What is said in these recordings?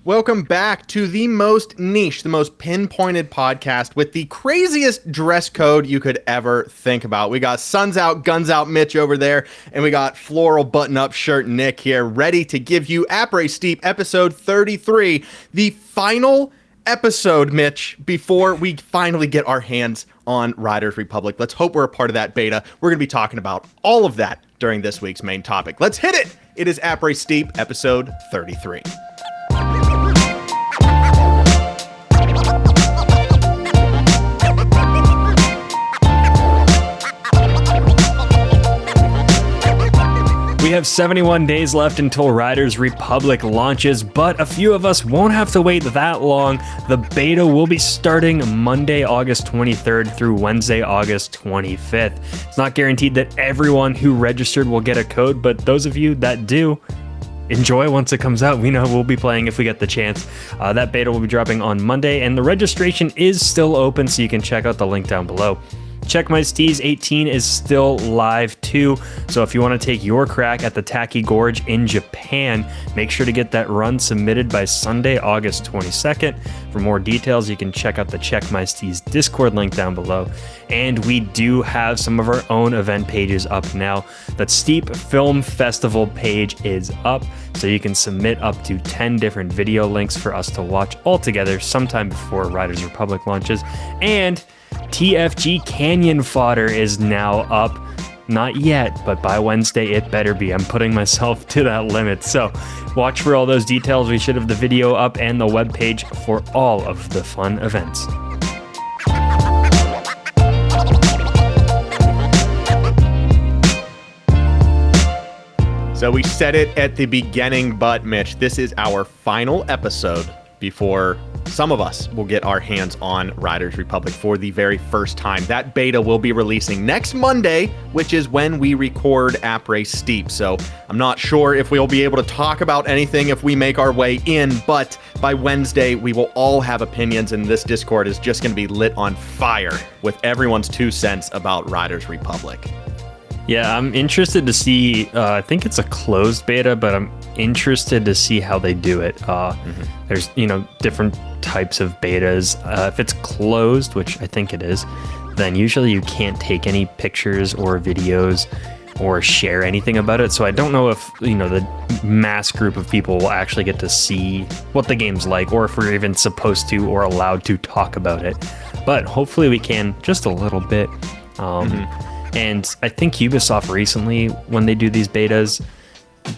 Welcome back to the most niche, the most pinpointed podcast with the craziest dress code you could ever think about. We got Suns Out, Guns Out Mitch over there, and we got floral button-up shirt Nick here, ready to give you Après STEEP episode 33, the final episode, Mitch, before we finally get our hands on Riders Republic. Let's hope we're a part of that beta. We're going to be talking about all of that during this week's main topic. Let's hit it! It is Après STEEP episode 33. We have 71 days left until Riders Republic launches, but a few of us won't have to wait that long. The beta will be starting Monday, August 23rd through Wednesday, August 25th. It's not guaranteed that everyone who registered will get a code, but those of you that do, enjoy once it comes out. We know we'll be playing if we get the chance. That beta will be dropping on Monday, and the registration is still open, so you can check out the link down below. Check My Steez 18 is still live too, so if you want to take your crack at the Taki Gorge in Japan, make sure to get that run submitted by Sunday, August 22nd. For more details, you can check out the Check My Steez Discord link down below. And we do have some of our own event pages up now. The STEEP Film Festival page is up, so you can submit up to 10 different video links for us to watch all together sometime before Riders Republic launches. And TFG Canyon Fodder is now up. Not yet, but by Wednesday it better be. I'm putting myself to that limit. So watch for all those details. We should have the video up and the webpage for all of the fun events. So we said it at the beginning, but Mitch, this is our final episode before some of us will get our hands on Riders Republic for the very first time. That beta will be releasing next Monday, which is when we record Après STEEP. So I'm not sure if we'll be able to talk about anything if we make our way in, but by Wednesday, we will all have opinions, and this Discord is just going to be lit on fire with everyone's 2 cents about Riders Republic. Yeah, I'm interested to see, I think it's a closed beta, but I'm interested to see how they do it. There's, different types of betas. If it's closed, which I think it is, then usually you can't take any pictures or videos or share anything about it. So I don't know if, the mass group of people will actually get to see what the game's like, or if we're even supposed to or allowed to talk about it. But hopefully we can, just a little bit. And I think Ubisoft recently, when they do these betas,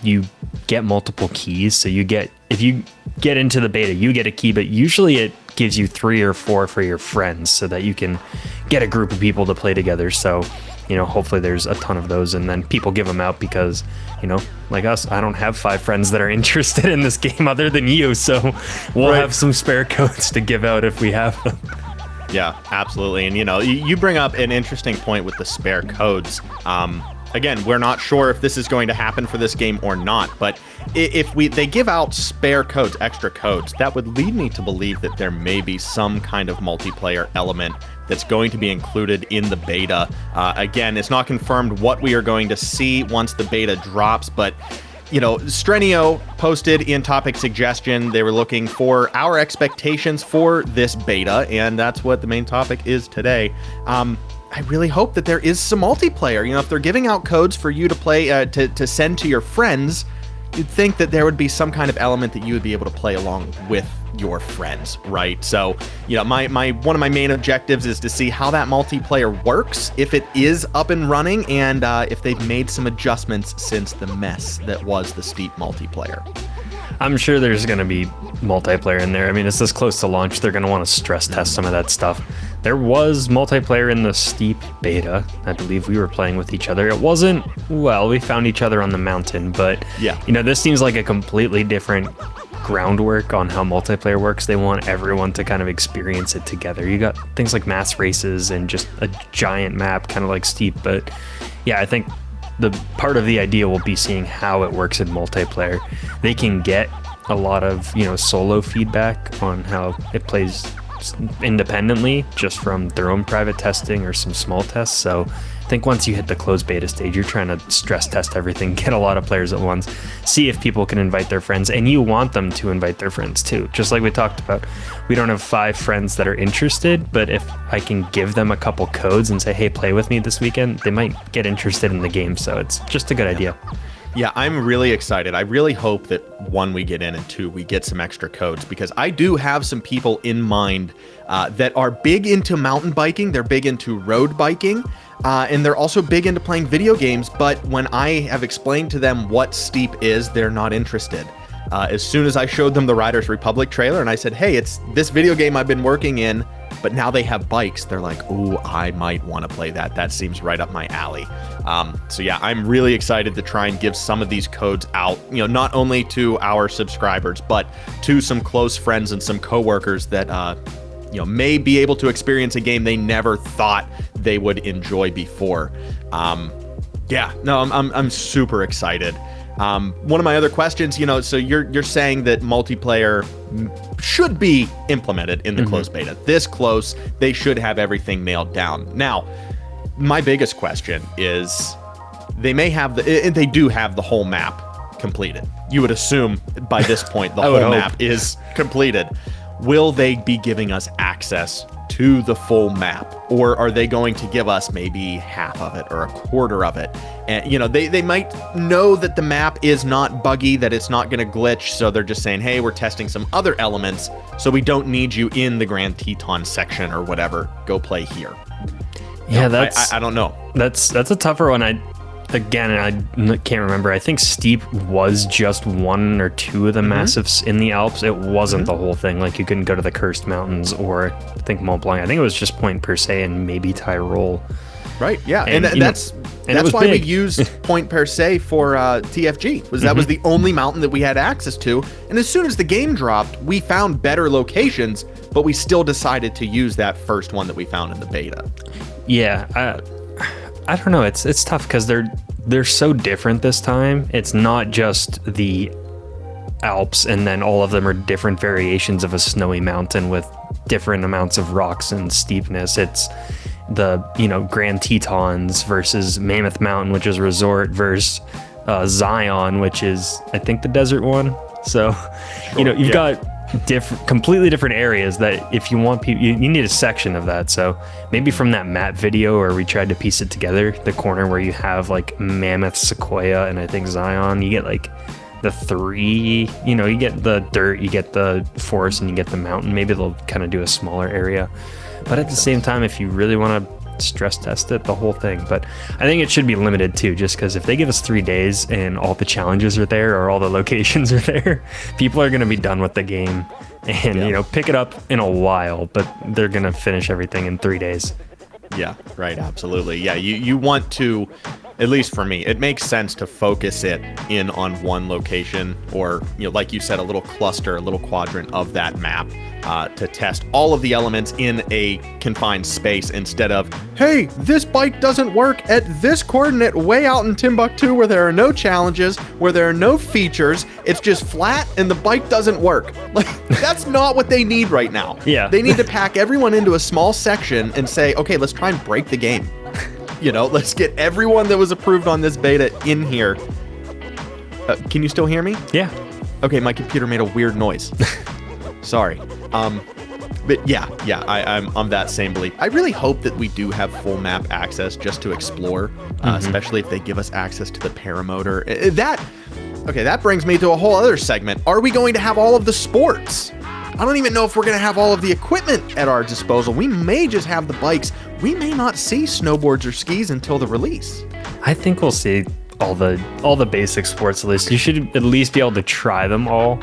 you get multiple keys. So if you get into the beta, you get a key, but usually it gives you 3 or 4 for your friends so that you can get a group of people to play together. So, hopefully there's a ton of those, and then people give them out because, like us, I don't have 5 friends that are interested in this game other than you. So we'll have some spare codes to give out if we have them. Yeah, absolutely. And, you bring up an interesting point with the spare codes. Again, we're not sure if this is going to happen for this game or not, but if they give out spare codes, extra codes, that would lead me to believe that there may be some kind of multiplayer element that's going to be included in the beta. Again, it's not confirmed what we are going to see once the beta drops, but Strenio posted in topic suggestion, they were looking for our expectations for this beta, and that's what the main topic is today. I really hope that there is some multiplayer. If they're giving out codes for you to play, to send to your friends, you'd think that there would be some kind of element that you would be able to play along with your friends, right? So, one of my main objectives is to see how that multiplayer works, if it is up and running, and if they've made some adjustments since the mess that was the STEEP multiplayer. I'm sure there's going to be multiplayer in there. I mean, it's this close to launch. They're going to want to stress test some of that stuff. There was multiplayer in the STEEP beta. I believe we were playing with each other. It wasn't, we found each other on the mountain, but yeah, this seems like a completely different groundwork on how multiplayer works. They want everyone to kind of experience it together. You got things like mass races and just a giant map, kind of like STEEP. But yeah, I think the part of the idea will be seeing how it works in multiplayer. They can get a lot of, solo feedback on how it plays independently just from their own private testing or some small tests. So I think once you hit the closed beta stage, you're trying to stress test everything, get a lot of players at once, see if people can invite their friends, and you want them to invite their friends too. Just like we talked about, we don't have 5 friends that are interested, but if I can give them a couple codes and say, hey, play with me this weekend, they might get interested in the game. So it's just a good idea. Yeah, I'm really excited. I really hope that 1, we get in, and 2, we get some extra codes, because I do have some people in mind that are big into mountain biking. They're big into road biking, and they're also big into playing video games. But when I have explained to them what Steep is, they're not interested. As soon as I showed them the Riders Republic trailer and I said, hey, it's this video game I've been working in, but now they have bikes, they're like, ooh, I might want to play that. That seems right up my alley. So yeah, I'm really excited to try and give some of these codes out, not only to our subscribers, but to some close friends and some coworkers that, may be able to experience a game they never thought they would enjoy before. I'm super excited. One of my other questions, so you're saying that multiplayer should be implemented in the closed beta. This close, they should have everything nailed down. Now, my biggest question is, they do have the whole map completed. You would assume by this point the whole map is completed. Will they be giving us access to the full map, or are they going to give us maybe half of it or a quarter of it? And they might know that the map is not buggy, that it's not going to glitch, so they're just saying, hey, we're testing some other elements, so we don't need you in the Grand Teton section or whatever. Go play here. Yeah, I don't know. That's a tougher one. I can't remember. I think Steep was just 1 or 2 of the massives in the Alps. It wasn't the whole thing. Like, you couldn't go to the Cursed Mountains or I think Mont Blanc. I think it was just Point Percé and maybe Tyrol. Right. Yeah, and that's why we used Point Percé for TFG. That was the only mountain that we had access to. And as soon as the game dropped, we found better locations, but we still decided to use that first one that we found in the beta. Yeah. I don't know. It's tough because they're so different this time. It's not just the Alps and then all of them are different variations of a snowy mountain with different amounts of rocks and steepness. It's the Grand Tetons versus Mammoth Mountain, which is resort, versus Zion, which is I think the desert one. So you've got completely different areas that if you want people, you need a section of that. So maybe from that map video where we tried to piece it together, the corner where you have like Mammoth, Sequoia, and I think Zion, you get like the 3, you get the dirt, you get the forest, and you get the mountain. Maybe they'll kind of do a smaller area, but at the same time, if you really want to stress test it, the whole thing. But I think it should be limited too, just because if they give us 3 days and all the challenges are there or all the locations are there, people are going to be done with the game and pick it up in a while, but they're going to finish everything in 3 days. Yeah, right. Absolutely. Yeah. You want to, at least for me, it makes sense to focus it in on one location, or, like you said, a little cluster, a little quadrant of that map, to test all of the elements in a confined space, instead of, hey, this bike doesn't work at this coordinate way out in Timbuktu where there are no challenges, where there are no features. It's just flat and the bike doesn't work. Like, that's not what they need right now. Yeah. They need to pack everyone into a small section and say, okay, let's try and break the game. Let's get everyone that was approved on this beta in here. Can you still hear me? Yeah. Okay, my computer made a weird noise. Sorry. But yeah, I'm that same belief. I really hope that we do have full map access just to explore, especially if they give us access to the paramotor. That brings me to a whole other segment. Are we going to have all of the sports? I don't even know if we're going to have all of the equipment at our disposal. We may just have the bikes. We may not see snowboards or skis until the release. I think we'll see all the basic sports at least. You should at least be able to try them all.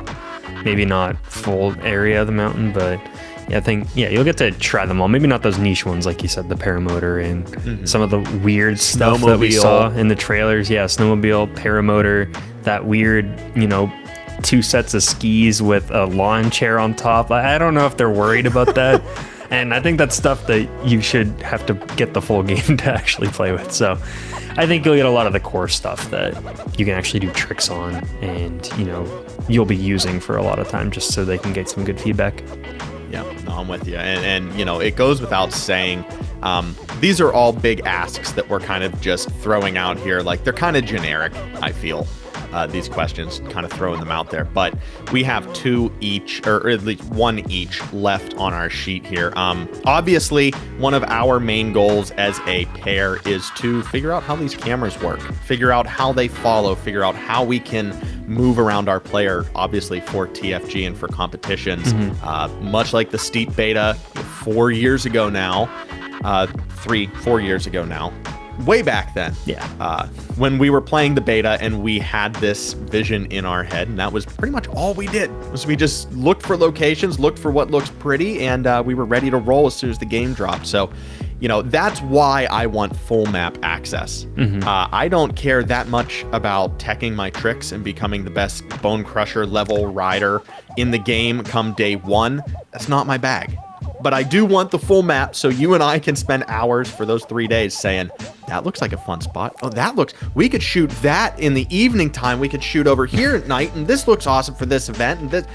Maybe not full area of the mountain, but yeah, I think you'll get to try them all. Maybe not those niche ones like you said, the paramotor and some of the weird stuff that we saw in the trailers. Yeah, snowmobile, paramotor, that weird, 2 sets of skis with a lawn chair on top. I don't know if they're worried about that. And I think that's stuff that you should have to get the full game to actually play with. So I think you'll get a lot of the core stuff that you can actually do tricks on and, you'll be using for a lot of time just so they can get some good feedback. Yeah, no, I'm with you. And you know, it goes without saying, these are all big asks that we're kind of just throwing out here. Like, they're kind of generic, I feel. These questions, kind of throwing them out there, but we have 2 each, or at least 1 each left on our sheet here. Obviously, one of our main goals as a pair is to figure out how these cameras work, figure out how they follow, figure out how we can move around our player, obviously for TFG and for competitions. Much like the STEEP beta 4 years ago now, 4 years ago now. Way back then, when we were playing the beta and we had this vision in our head, and that was pretty much all we did, was we just looked for locations, looked for what looks pretty, and we were ready to roll as soon as the game dropped. So, you know, that's why I want full map access. I don't care that much about teching my tricks and becoming the best Bone Crusher level rider in the game come day 1. That's not my bag. But I do want the full map so you and I can spend hours for those 3 days saying, that looks like a fun spot. Oh, we could shoot that in the evening time. We could shoot over here at night, and this looks awesome for this event. And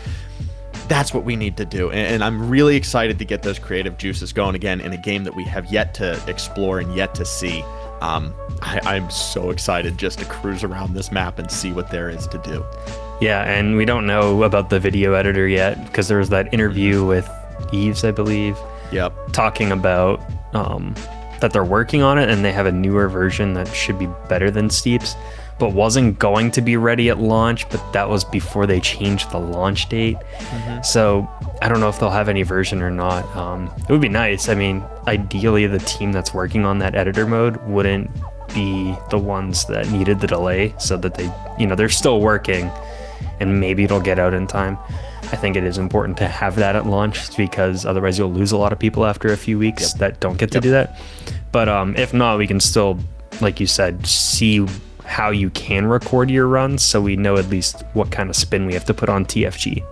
that's what we need to do. And I'm really excited to get those creative juices going again in a game that we have yet to explore and yet to see. I'm so excited just to cruise around this map and see what there is to do. Yeah, and we don't know about the video editor yet because there was that interview with Eves, I believe. Yep. Talking about that they're working on it and they have a newer version that should be better than Steep's, but wasn't going to be ready at launch, but that was before they changed the launch date. So I don't know if they'll have any version or not. It would be nice. I mean, ideally the team that's working on that editor mode wouldn't be the ones that needed the delay, so that they, you know, they're still working and maybe it'll get out in time. I think it is important to have that at launch because otherwise you'll lose a lot of people after a few weeks that don't get to do that. But if not, we can still, like you said, see how you can record your runs so we know at least what kind of spin we have to put on TFG.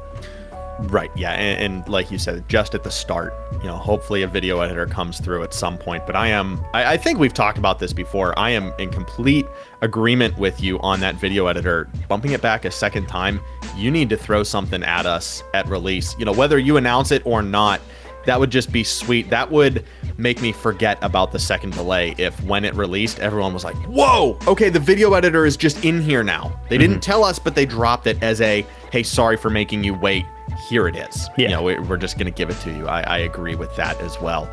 Right, yeah, and like you said, just at the start, you know, hopefully a video editor comes through at some point. But I think we've talked about this before. I am in complete agreement with you on that video editor. Bumping it back a second time, you need to throw something at us at release. You know, whether you announce it or not, that would just be sweet. That would make me forget about the second delay if when it released, everyone was like, whoa, okay, the video editor is just in here now. They didn't tell us, but they dropped it as a, hey, sorry for making you wait. Here it is. You know, we're just going to give it to you. I agree with that as well.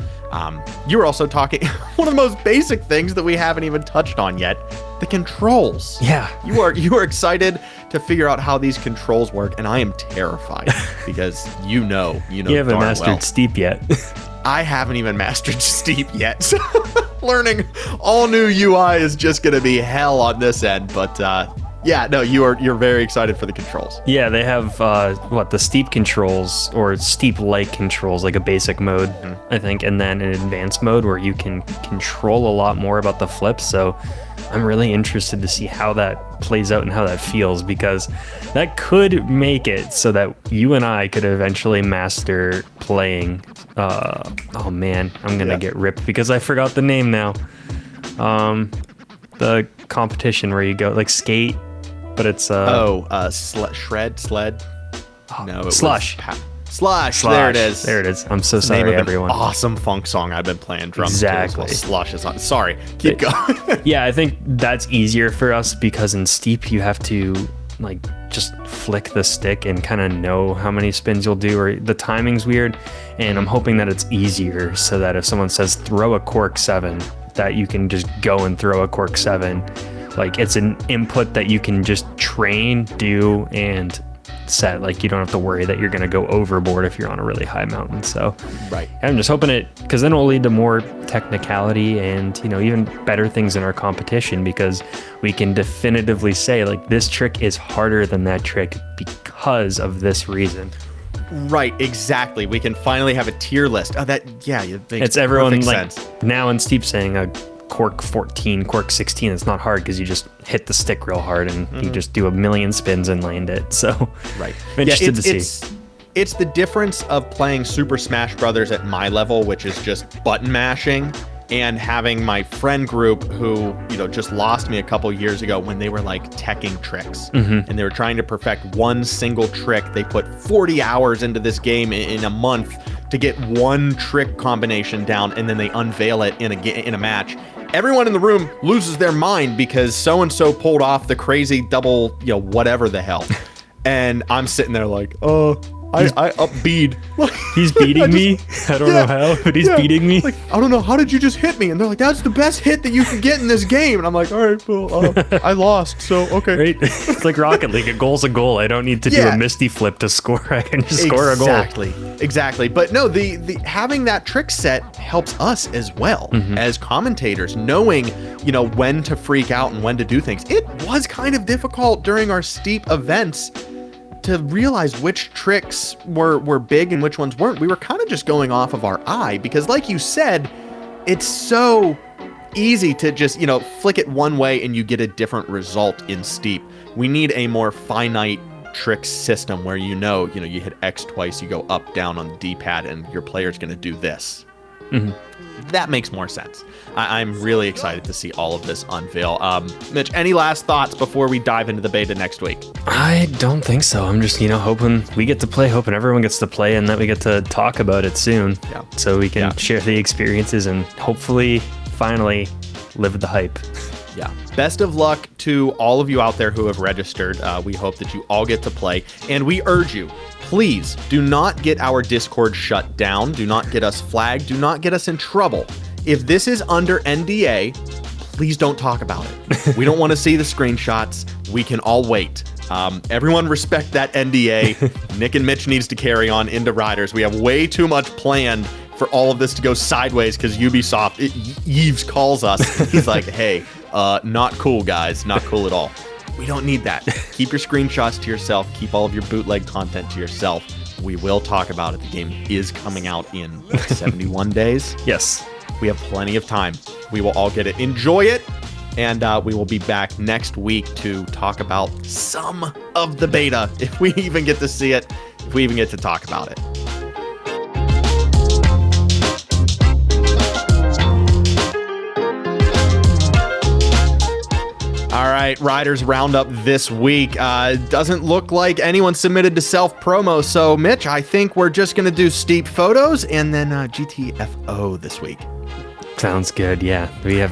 You were also talking one of the most basic things that we haven't even touched on yet, the controls. Yeah. You are excited to figure out how these controls work, and I am terrified because you haven't mastered Steep yet. I haven't even mastered Steep yet. So learning all new UI is just going to be hell on this end, but yeah, no, you're very excited for the controls. Yeah, they have the Steep controls or Steep-like controls, like a basic mode, I think, and then an advanced mode where you can control a lot more about the flips. So I'm really interested to see how that plays out and how that feels, because that could make it so that you and I could eventually master playing. Oh man, I'm gonna get ripped because I forgot the name now. The competition where you go like skate. But it's sled. No, it Slush. Slush. There it is. There it is. I'm so sorry, everyone. Awesome funk song I've been playing drums exactly. to. Slush is on. Sorry, keep going. Yeah, I think that's easier for us because in Steep you have to like just flick the stick and kind of know how many spins you'll do, or the timing's weird. And I'm hoping that it's easier so that if someone says throw a cork 7, that you can just go and throw a cork 7. Like it's an input that you can just train, do, and set. Like you don't have to worry that you're going to go overboard if you're on a really high mountain. So right. I'm just hoping it, because then it will lead to more technicality and, you know, even better things in our competition, because we can definitively say like this trick is harder than that trick because of this reason. Right, exactly. We can finally have a tier list. Oh, it's everyone like sense. Now in Steep saying a cork 14, cork 16, it's not hard because you just hit the stick real hard and you just do a million spins and land it. So right. I'm interested to see. It's the difference of playing Super Smash Brothers at my level, which is just button mashing, and having my friend group who, you know, just lost me a couple years ago when they were like teching tricks and they were trying to perfect one single trick. They put 40 hours into this game in a month to get one trick combination down, and then they unveil it in a match. Everyone in the room loses their mind because so-and-so pulled off the crazy double, whatever the hell. And I'm sitting there like, I up-bead. He's beating me. I don't know how, but he's beating me. Like, I don't know. How did you just hit me? And they're like, that's the best hit that you can get in this game. And I'm like, all right, well, I lost, so okay. Right? It's like Rocket League. A goal's a goal. I don't need to do a Misty Flip to score. I can just score a goal. Exactly. But no, the having that trick set helps us as well as commentators, knowing, when to freak out and when to do things. It was kind of difficult during our STEEP events to realize which tricks were big and which ones weren't. We were kind of just going off of our eye because, like you said, it's so easy to just, flick it one way and you get a different result in STEEP. We need a more finite trick system where you hit X twice, you go up, down on the D-pad, and your player's going to do this. That makes more sense. I'm really excited to see all of this unveil. Mitch, any last thoughts before we dive into the beta next week? I don't think so. I'm just, hoping we get to play, hoping everyone gets to play, and that we get to talk about it soon. Yeah. So we can share the experiences and hopefully, finally, live the hype. Yeah. Best of luck to all of you out there who have registered. We hope that you all get to play. And we urge you, please do not get our Discord shut down. Do not get us flagged. Do not get us in trouble. If this is under NDA, please don't talk about it. We don't want to see the screenshots. We can all wait. Everyone respect that NDA. Nick and Mitch needs to carry on into Riders. We have way too much planned for all of this to go sideways because Ubisoft, Yves calls us. He's like, hey, not cool, guys. Not cool at all. We don't need that. Keep your screenshots to yourself. Keep all of your bootleg content to yourself. We will talk about it. The game is coming out in 71 days. Yes. We have plenty of time. We will all get it. Enjoy it. And we will be back next week to talk about some of the beta, if we even get to see it, if we even get to talk about it. All right, Riders Roundup this week. Doesn't look like anyone submitted to self-promo, so Mitch, I think we're just going to do STEEP photos and then GTFO this week. Sounds good, yeah. We have,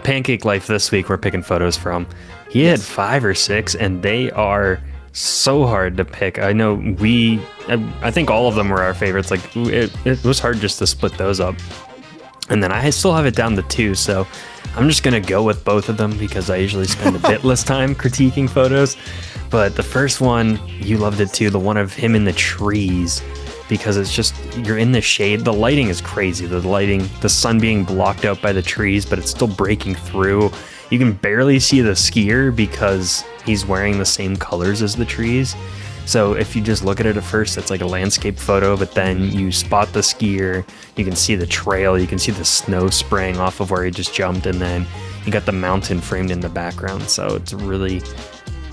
Pancake Life this week we're picking photos from. He had 5 or 6, and they are so hard to pick. I know I think all of them were our favorites. Like, it was hard just to split those up. And then I still have it down to 2, so I'm just going to go with both of them because I usually spend a bit less time critiquing photos. But the first one, you loved it too, the one of him in the trees, because it's just, you're in the shade. The lighting is crazy. The sun being blocked out by the trees, but it's still breaking through. You can barely see the skier because he's wearing the same colors as the trees. So if you just look at it at first, it's like a landscape photo, but then you spot the skier, you can see the trail, you can see the snow spraying off of where he just jumped, and then you got the mountain framed in the background. So it's really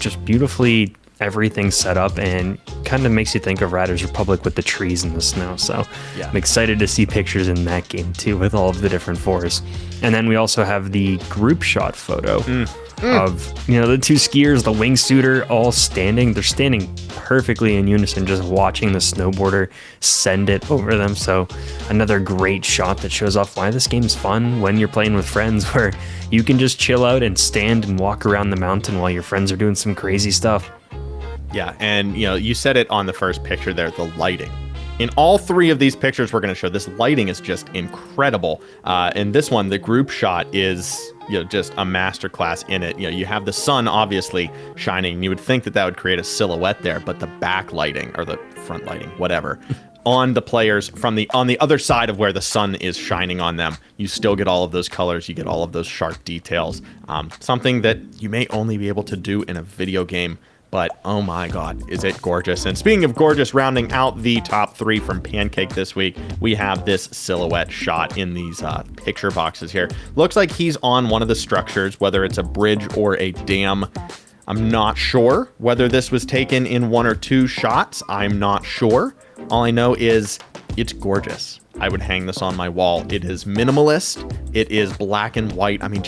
just beautifully everything set up and kind of makes you think of Riders Republic with the trees and the snow. So I'm excited to see pictures in that game too with all of the different forests. And then we also have the group shot photo of, the 2 skiers, the wingsuiter, all standing. They're standing perfectly in unison, just watching the snowboarder send it over them. So another great shot that shows off why this game's fun when you're playing with friends, where you can just chill out and stand and walk around the mountain while your friends are doing some crazy stuff. Yeah, and you said it on the first picture there, the lighting. In all 3 of these pictures we're going to show, this lighting is just incredible. In this one, the group shot is just a masterclass in it. You have the sun obviously shining. You would think that would create a silhouette there, but the back lighting or the front lighting, whatever, on the players on the other side of where the sun is shining on them, you still get all of those colors. You get all of those sharp details. Something that you may only be able to do in a video game. But oh my God, is it gorgeous. And speaking of gorgeous, rounding out the top 3 from Pancake this week, we have this silhouette shot in these picture boxes here. Looks like he's on one of the structures, whether it's a bridge or a dam. I'm not sure whether this was taken in 1 or 2 shots. I'm not sure. All I know is it's gorgeous. I would hang this on my wall. It is minimalist. It is black and white. I mean,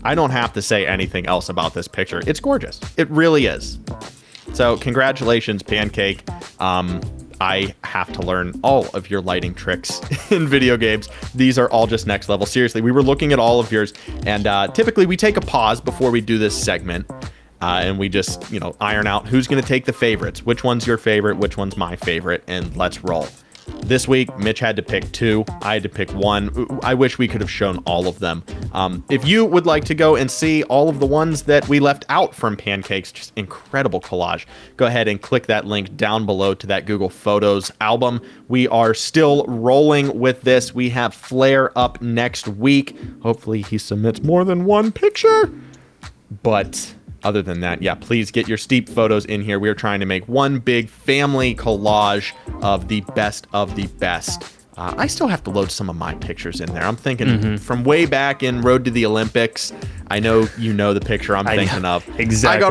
I don't have to say anything else about this picture. It's gorgeous. It really is. So congratulations, Pancake. I have to learn all of your lighting tricks in video games. These are all just next level. Seriously, we were looking at all of yours, and typically we take a pause before we do this segment, and we just, iron out who's going to take the favorites, which one's your favorite, which one's my favorite, and let's roll. This week, Mitch had to pick 2. I had to pick 1. I wish we could have shown all of them. If you would like to go and see all of the ones that we left out from Pancake's just incredible collage, go ahead and click that link down below to that Google Photos album. We are still rolling with this. We have Flair up next week. Hopefully he submits more than 1 picture. But other than that, yeah, please get your Steep photos in here. We're trying to make one big family collage of the best of the best. I still have to load some of my pictures in there. I'm thinking from way back in Road to the Olympics. I know you know the picture I'm thinking of. Exactly.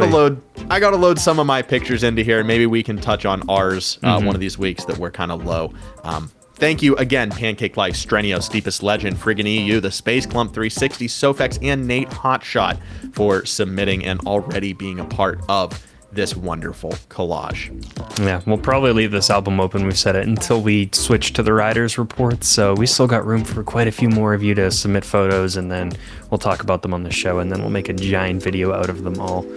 I gotta load some of my pictures into here. Maybe we can touch on ours one of these weeks that we're kind of low. Thank you again, Pancake Life, Strenio, Steepest Legend, Friggin' EU, the Space Clump 360, Sofex, and Nate Hotshot for submitting and already being a part of this wonderful collage. Yeah, we'll probably leave this album open, we've said it, until we switch to the Riders Report, so we still got room for quite a few more of you to submit photos, and then we'll talk about them on the show, and then we'll make a giant video out of them all.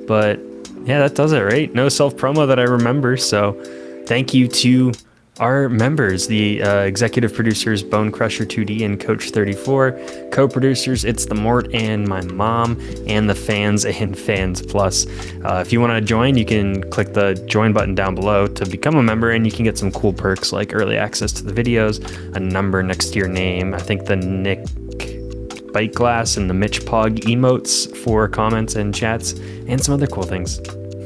But yeah, that does it, right? No self-promo that I remember, so thank you to our members, the executive producers Bone Crusher 2D and Coach 34, co-producers It's the Mort and my mom, and the fans and Fans Plus. If you want to join, you can click the join button down below to become a member, and you can get some cool perks like early access to the videos, a number next to your name, I think the Nick Bite Glass and the Mitch Pog emotes for comments and chats, and some other cool things.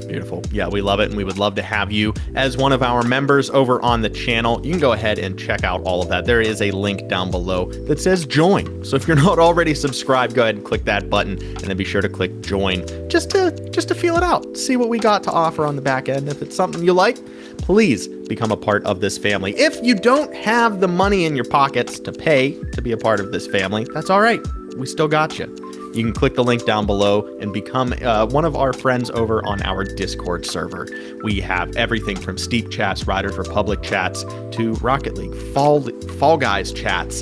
Beautiful. Yeah, we love it, and we would love to have you as one of our members over on the channel. You can go ahead and check out all of that. There is a link down below that says join. So if you're not already subscribed, go ahead and click that button, and then be sure to click join just to feel it out. See what we got to offer on the back end. If it's something you like, please become a part of this family. If you don't have the money in your pockets to pay to be a part of this family, that's all right. We still got you. You can click the link down below and become one of our friends over on our Discord server. We have everything from Steep chats, Riders Republic chats, to Rocket League, Fall Guys chats,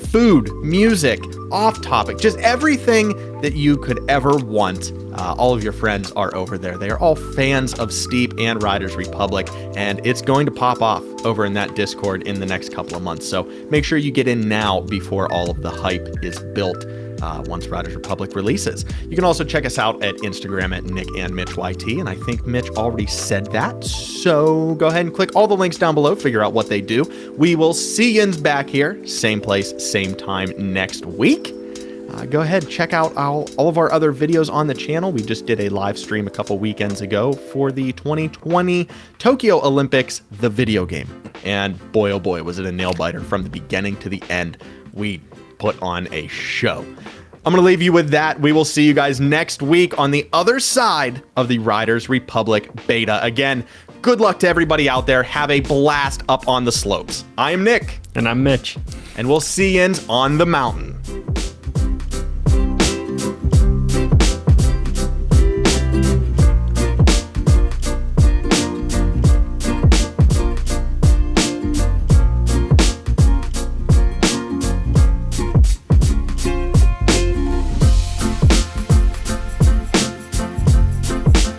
food, music, off topic, just everything that you could ever want. All of your friends are over there. They are all fans of Steep and Riders Republic, and it's going to pop off over in that Discord in the next couple of months. So make sure you get in now before all of the hype is built. Once Riders Republic releases. You can also check us out at Instagram at Nick and Mitch YT, and I think Mitch already said that, so go ahead and click all the links down below, figure out what they do. We will see yins back here, same place, same time next week. Go ahead, check out all of our other videos on the channel. We just did a live stream a couple weekends ago for the 2020 Tokyo Olympics, the video game. And boy, oh boy, was it a nail biter from the beginning to the end. We put on a show. I'm going to leave you with that. We will see you guys next week on the other side of the Riders Republic beta. Again, good luck to everybody out there. Have a blast up on the slopes. I am Nick. And I'm Mitch. And we'll see you on the mountain.